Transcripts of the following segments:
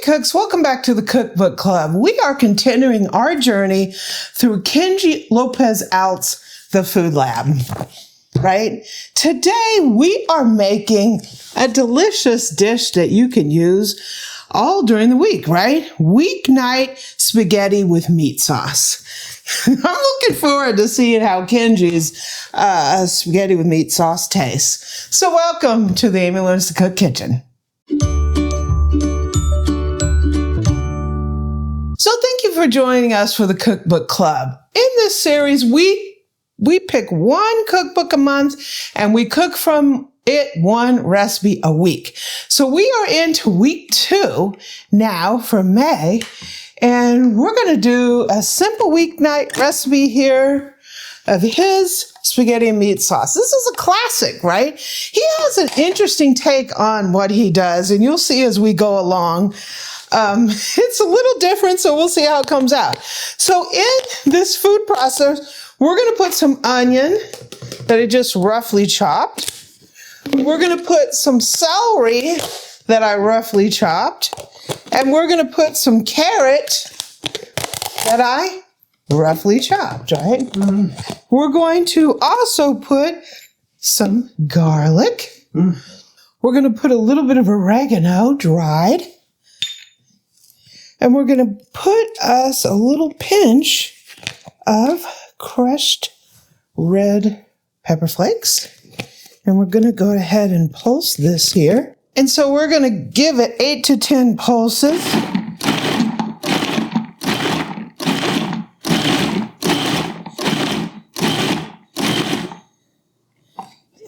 Cooks, welcome back to the Cookbook Club. We are continuing our journey through Kenji López-Alt's The Food Lab, right? Today we are making a delicious dish that you can use all during the week, right? Weeknight spaghetti with meat sauce. I'm looking forward to seeing how Kenji's spaghetti with meat sauce tastes. So welcome to the Amy Learns to Cook kitchen. So thank you for joining us for the Cookbook Club. In this series, we pick one cookbook a month and we cook from it one recipe a week. So we are into week 2 now for May, and we're going to do a simple weeknight recipe here of his spaghetti and meat sauce. This is a classic, right? He has an interesting take on what he does, and you'll see as we go along. It's a little different, so we'll see how it comes out. So in this food processor, we're going to put some onion that I just roughly chopped. We're going to put some celery that I roughly chopped. And we're going to put some carrot that I roughly chopped, right? Mm. We're going to also put some garlic. Mm. We're going to put a little bit of oregano, dried. And we're going to put us a little pinch of crushed red pepper flakes. And we're going to go ahead and pulse this here. And so we're going to give it 8 to 10 pulses.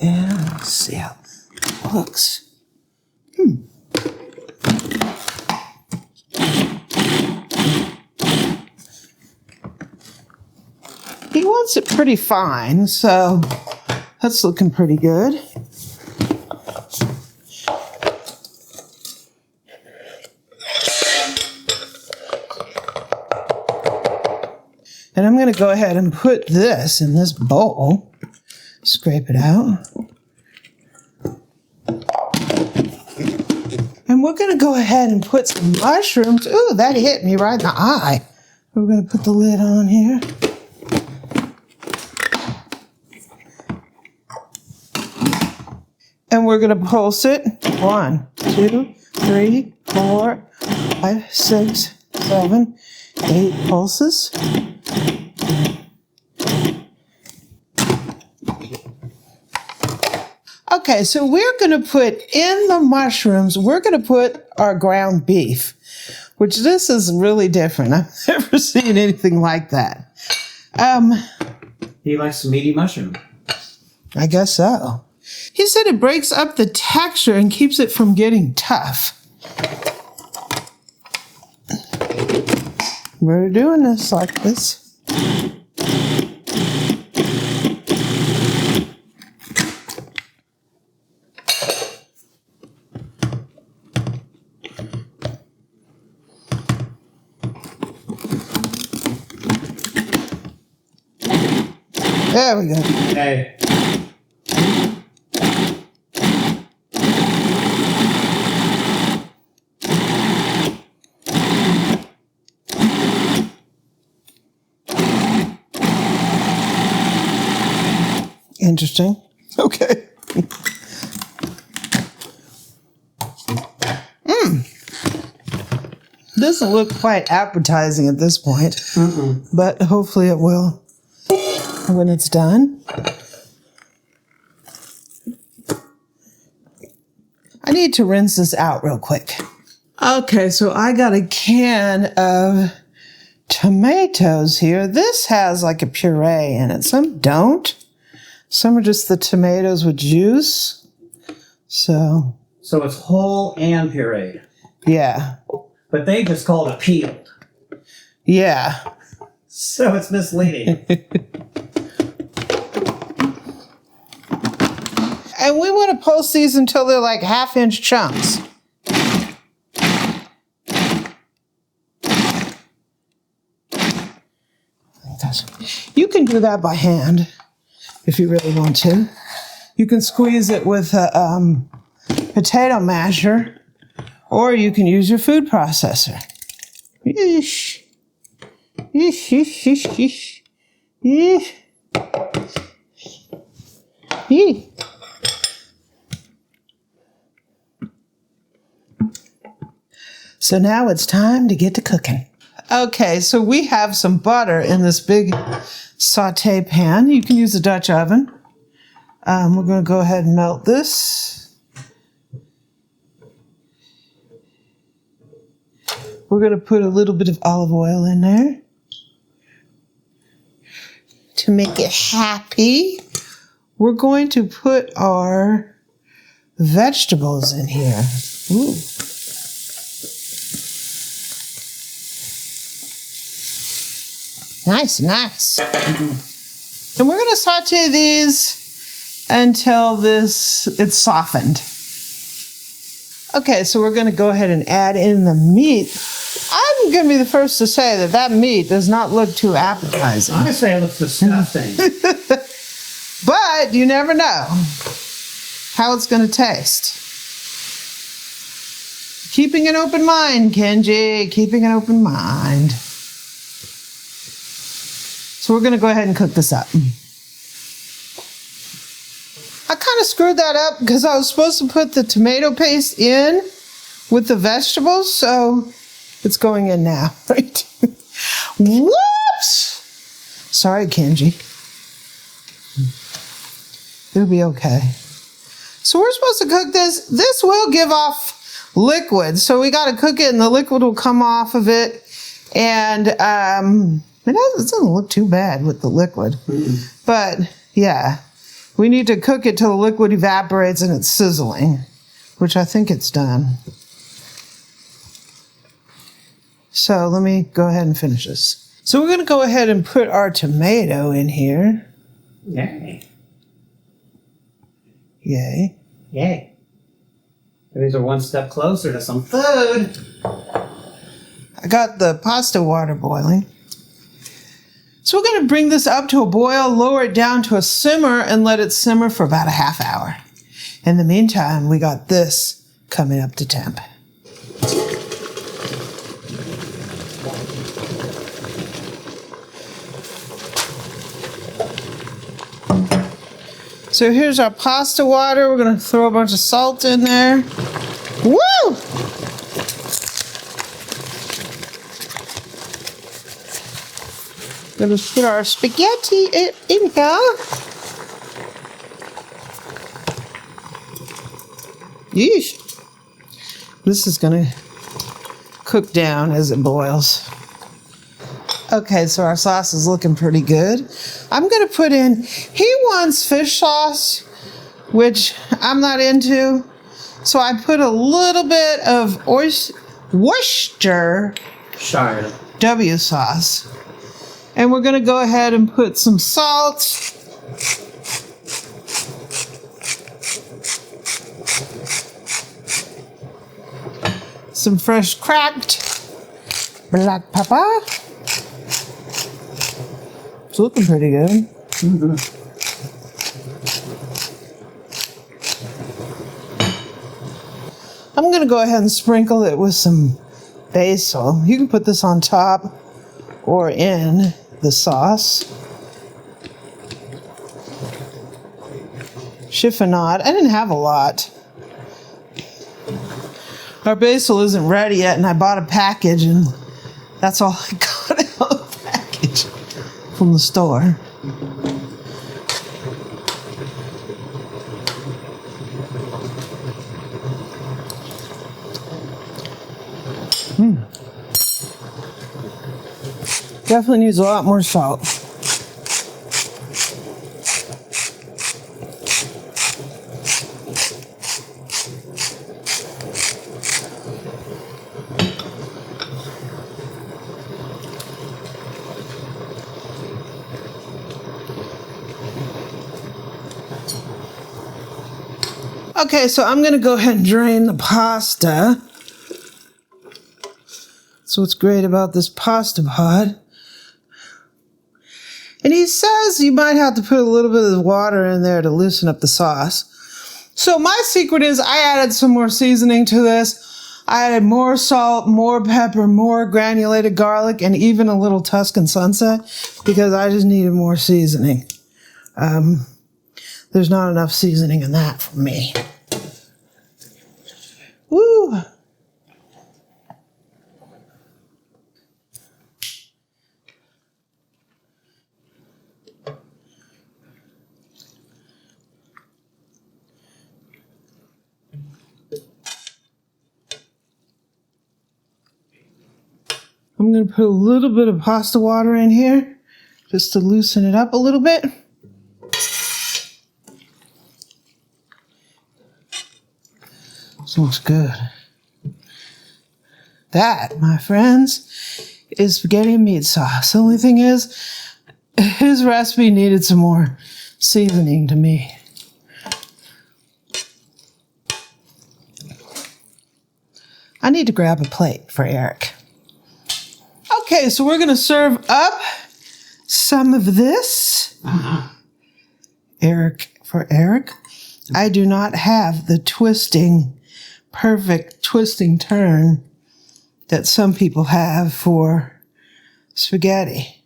And let's see how it looks. He wants it pretty fine, so that's looking pretty good. And I'm going to go ahead and put this in this bowl. Scrape it out. And we're going to go ahead and put some mushrooms. Ooh, that hit me right in the eye. We're going to put the lid on here. And we're going to pulse it. 1, 2, 3, 4, 5, 6, 7, 8 pulses. Okay, so we're going to put in the mushrooms, we're going to put our ground beef, which this is really different. I've never seen anything like that. He likes meaty mushroom. I guess so. He said it breaks up the texture and keeps it from getting tough. We're doing this like this. There we go. Hey. Interesting. Okay. Doesn't look quite appetizing at this point, but hopefully it will when it's done. I need to rinse this out real quick. Okay, so I got a can of tomatoes here. This has like a puree in it. Some don't. Some are just the tomatoes with juice. So it's whole and pureed. Yeah. But they just called it peeled. Yeah. So it's misleading. And we want to post these until they're like 1/2-inch chunks. You can do that by hand if you really want to. You can squeeze it with a potato masher, or you can use your food processor. Yeesh. Yeesh, yeesh, yeesh, yeesh. Yeesh. Yeesh. So now it's time to get to cooking. Okay, so we have some butter in this big saute pan. You can use a Dutch oven. We're going to go ahead and melt this. We're going to put a little bit of olive oil in there to make it happy. We're going to put our vegetables in here. Ooh. Nice, nice. And we're going to saute these until it's softened. Okay, so we're going to go ahead and add in the meat. I'm going to be the first to say that meat does not look too appetizing. I say it looks disgusting. But you never know how it's going to taste. Keeping an open mind, Kenji. Keeping an open mind. So we're going to go ahead and cook this up. I kind of screwed that up because I was supposed to put the tomato paste in with the vegetables, so it's going in now, right? Whoops! Sorry, Kenji. It'll be okay. So we're supposed to cook this. This will give off liquid, so we got to cook it and the liquid will come off of it. And it doesn't look too bad with the liquid. But yeah, we need to cook it till the liquid evaporates and it's sizzling, which I think it's done. So let me go ahead and finish this. So we're going to go ahead and put our tomato in here. Yay. Yay. Yay. These are one step closer to some food. I got the pasta water boiling. So we're going to bring this up to a boil, lower it down to a simmer, and let it simmer for about a half hour. In the meantime, we got this coming up to temp. So here's our pasta water. We're going to throw a bunch of salt in there. Woo! Going to put our spaghetti in here. Yeesh. This is going to cook down as it boils. Okay, so our sauce is looking pretty good. I'm going to put in, he wants fish sauce, which I'm not into. So I put a little bit of Worcestershire W sauce. And we're going to go ahead and put some salt. Some fresh cracked black pepper. It's looking pretty good. Mm-hmm. I'm going to go ahead and sprinkle it with some basil. You can put this on top or in the sauce. Chiffonade. I didn't have a lot. Our basil isn't ready yet, and I bought a package, and that's all I got out of the package from the store. Definitely needs a lot more salt. Okay, so I'm going to go ahead and drain the pasta. That's what's great about this pasta pod. And he says you might have to put a little bit of water in there to loosen up the sauce. So my secret is I added some more seasoning to this. I added more salt, more pepper, more granulated garlic, and even a little Tuscan sunset because I just needed more seasoning. There's not enough seasoning in that for me. Woo! I'm going to put a little bit of pasta water in here just to loosen it up a little bit. This looks good. That, my friends, is spaghetti and meat sauce. The only thing is, his recipe needed some more seasoning to me. I need to grab a plate for Eric. Okay, so we're going to serve up some of this. For Eric. I do not have the perfect twisting turn that some people have for spaghetti.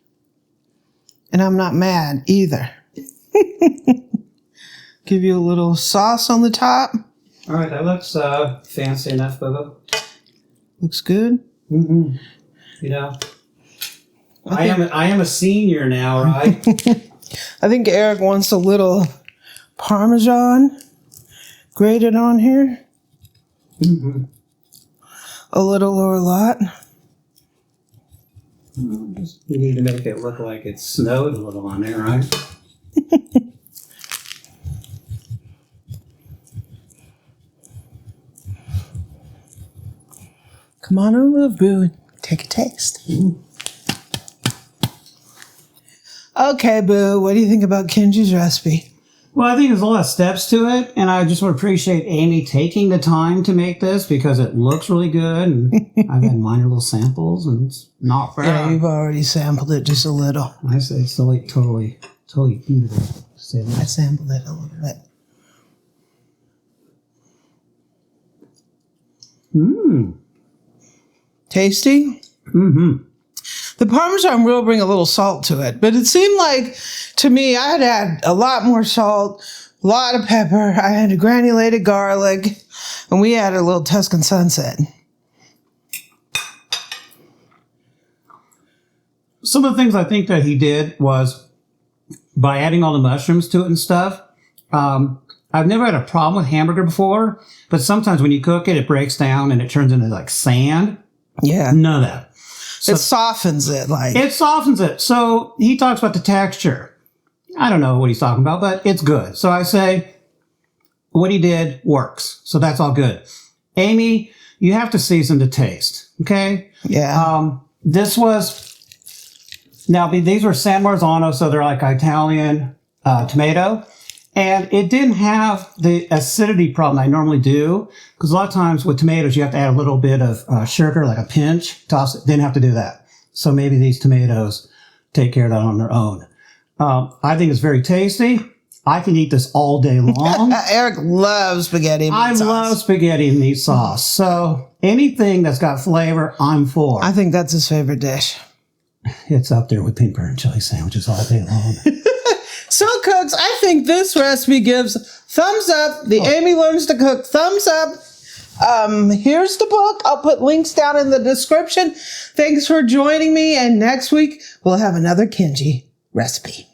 And I'm not mad either. Give you a little sauce on the top. All right, that looks fancy enough, Bubba. Looks good. Mm-hmm. You know, I am a senior now, right? I think Eric wants a little Parmesan grated on here. Mm-hmm. A little or a lot. You need to make it look like it snowed a little on there, right? Come on over, Boo. Take a taste. Mm. Okay, Boo. What do you think about Kenji's recipe? Well, I think there's a lot of steps to it, and I just want to appreciate Amy taking the time to make this because it looks really good, and I've had minor little samples, and it's not bad. Yeah, you've already sampled it just a little. I say it's totally eatable. I sampled it a little bit. Mmm. Tasty? Mm-hmm. The Parmesan will bring a little salt to it, but it seemed like, to me, I had to add a lot more salt, a lot of pepper. I had granulated garlic, and we added a little Tuscan sunset. Some of the things I think that he did was, by adding all the mushrooms to it and stuff, I've never had a problem with hamburger before, but sometimes when you cook it, it breaks down and it turns into like sand. Yeah. None of that. So it softens it. It softens it. So he talks about the texture. I don't know what he's talking about, but it's good. So I say what he did works. So that's all good. Amy, you have to season to taste. Okay? Yeah. These were San Marzano, so they're like Italian tomato. And it didn't have the acidity problem I normally do, because a lot of times with tomatoes, you have to add a little bit of sugar, like a pinch. Toss it. Didn't have to do that. So maybe these tomatoes take care of that on their own. I think it's very tasty. I can eat this all day long. Eric loves spaghetti and meat sauce. I love spaghetti and meat sauce. So anything that's got flavor, I'm for. I think that's his favorite dish. It's up there with peanut butter and chili sandwiches all day long. So, cooks, I think this recipe gives thumbs up. The Amy Learns to Cook thumbs up. Here's the book. I'll put links down in the description. Thanks for joining me. And next week, we'll have another Kenji recipe.